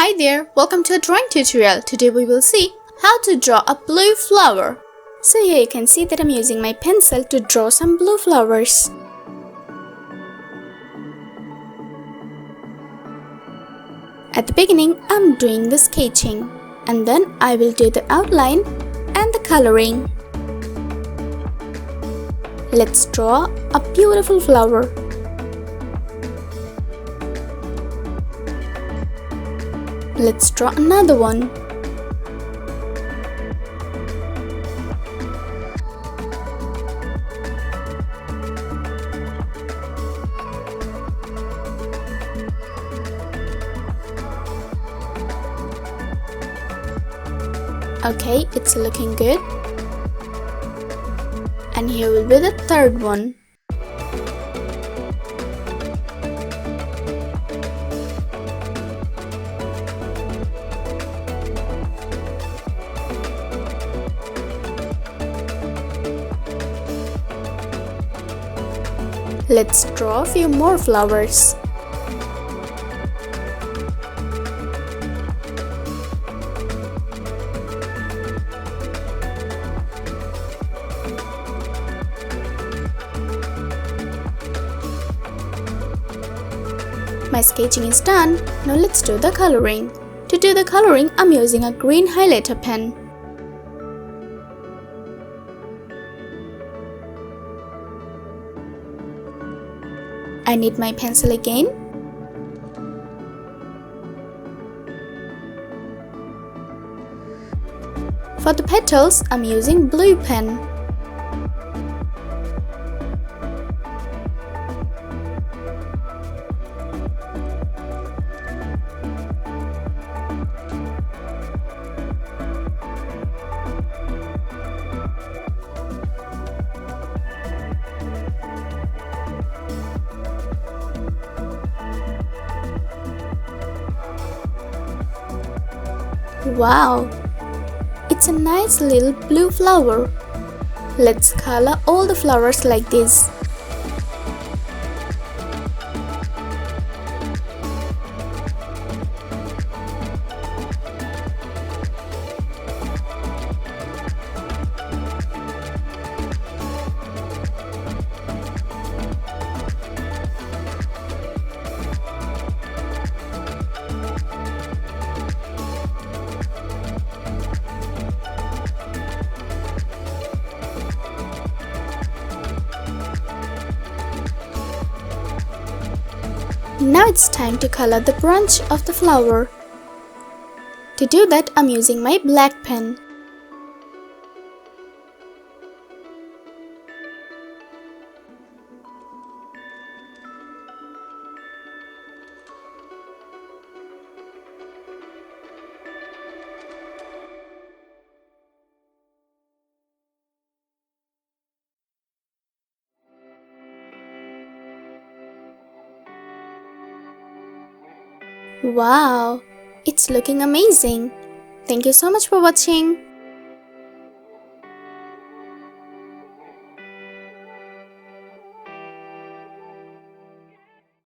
Hi there, welcome to a drawing tutorial. Today we will see how to draw a blue flower. So here you can see that I'm using my pencil to draw some blue flowers. At the beginning, I'm doing the sketching and then I will do the outline and the coloring. Let's draw a beautiful flower. Let's draw another one. Okay, it's looking good. And here will be the third one. Let's draw a few more flowers. My sketching is done. Now let's do the coloring. To do the coloring, I'm using a green highlighter pen. I need my pencil again. For the petals, I'm using blue pen. Wow! It's a nice little blue flower. Let's color all the flowers like this. Now it's time to color the branch of the flower. To do that, I'm using my black pen. Wow, it's looking amazing. Thank you so much for watching.